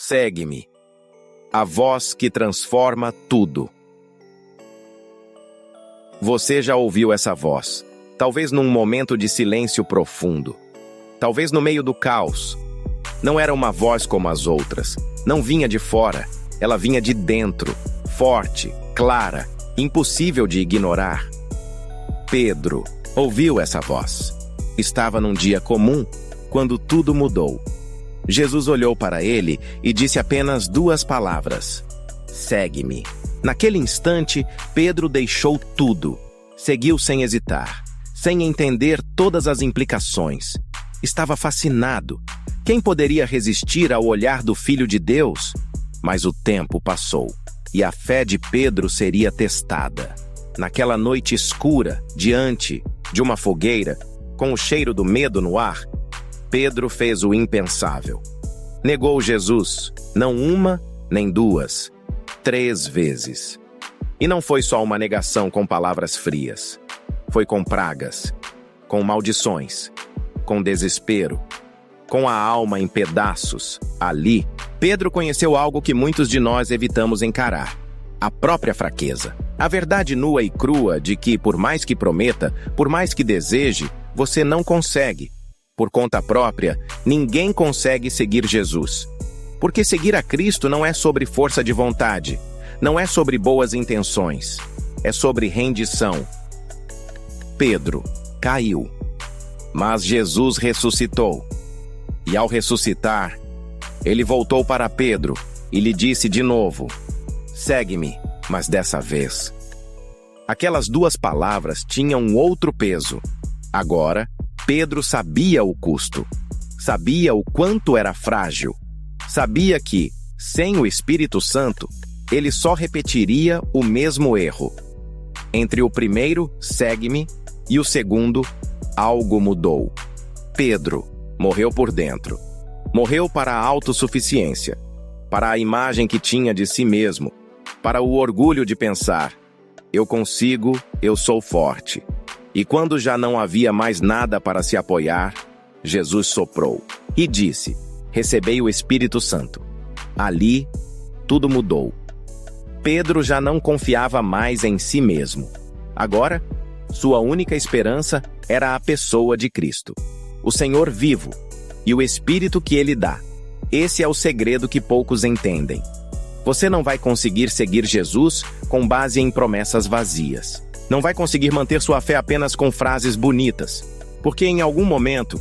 Segue-me. A voz que transforma tudo. Você já ouviu essa voz, talvez num momento de silêncio profundo, talvez no meio do caos. Não era uma voz como as outras, não vinha de fora, ela vinha de dentro, forte, clara, impossível de ignorar. Pedro ouviu essa voz. Estava num dia comum, quando tudo mudou. Jesus olhou para ele e disse apenas 2 palavras: segue-me. Naquele instante, Pedro deixou tudo. Seguiu sem hesitar, sem entender todas as implicações. Estava fascinado. Quem poderia resistir ao olhar do Filho de Deus? Mas o tempo passou, e a fé de Pedro seria testada. Naquela noite escura, diante de uma fogueira, com o cheiro do medo no ar, Pedro fez o impensável. Negou Jesus, não 1, nem 2, 3 vezes. E não foi só uma negação com palavras frias. Foi com pragas, com maldições, com desespero, com a alma em pedaços. Ali, Pedro conheceu algo que muitos de nós evitamos encarar: a própria fraqueza. A verdade nua e crua de que, por mais que prometa, por mais que deseje, você não consegue. Por conta própria, ninguém consegue seguir Jesus. Porque seguir a Cristo não é sobre força de vontade, não é sobre boas intenções, é sobre rendição. Pedro caiu, mas Jesus ressuscitou. E ao ressuscitar, ele voltou para Pedro e lhe disse de novo: segue-me, mas dessa vez. Aquelas 2 palavras tinham um outro peso. Agora, Pedro sabia o custo, sabia o quanto era frágil, sabia que, sem o Espírito Santo, ele só repetiria o mesmo erro. Entre o primeiro, segue-me, e o segundo, algo mudou. Pedro morreu por dentro. Morreu para a autossuficiência, para a imagem que tinha de si mesmo, para o orgulho de pensar: eu consigo, eu sou forte. E quando já não havia mais nada para se apoiar, Jesus soprou e disse: recebei o Espírito Santo. Ali, tudo mudou. Pedro já não confiava mais em si mesmo. Agora, sua única esperança era a pessoa de Cristo, o Senhor vivo, e o Espírito que Ele dá. Esse é o segredo que poucos entendem. Você não vai conseguir seguir Jesus com base em promessas vazias. Não vai conseguir manter sua fé apenas com frases bonitas, porque em algum momento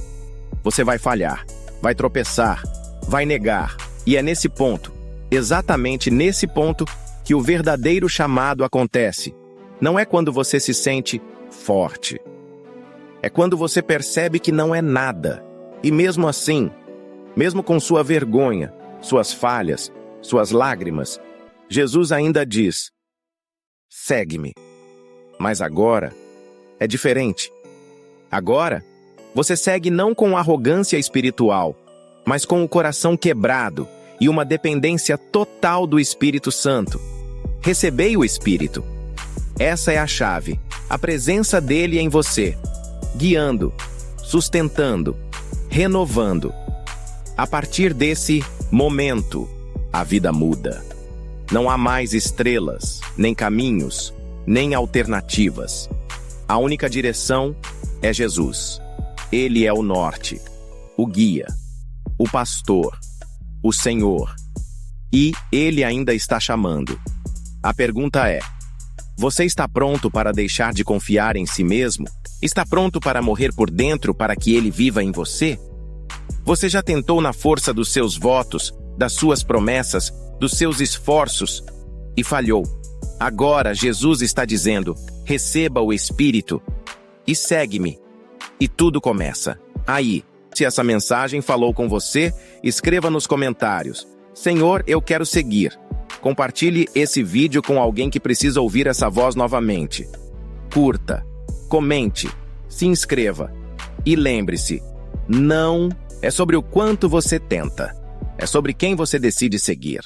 você vai falhar, vai tropeçar, vai negar. E é nesse ponto, exatamente nesse ponto, que o verdadeiro chamado acontece. Não é quando você se sente forte. É quando você percebe que não é nada. E mesmo assim, mesmo com sua vergonha, suas falhas, suas lágrimas, Jesus ainda diz: segue-me. Mas agora é diferente. Agora, você segue não com arrogância espiritual, mas com o coração quebrado e uma dependência total do Espírito Santo. Recebei o Espírito. Essa é a chave, a presença dele em você, guiando, sustentando, renovando. A partir desse momento, a vida muda. Não há mais estrelas, nem caminhos, nem alternativas. A única direção é Jesus. Ele é o norte, o guia, o pastor, o Senhor. E Ele ainda está chamando. A pergunta é: você está pronto para deixar de confiar em si mesmo? Está pronto para morrer por dentro para que Ele viva em você? Você já tentou na força dos seus votos, das suas promessas, dos seus esforços e falhou? Agora Jesus está dizendo: receba o Espírito e segue-me. E tudo começa aí. Se essa mensagem falou com você, escreva nos comentários: Senhor, eu quero seguir. Compartilhe esse vídeo com alguém que precisa ouvir essa voz novamente. Curta, comente, se inscreva. E lembre-se, não é sobre o quanto você tenta, é sobre quem você decide seguir.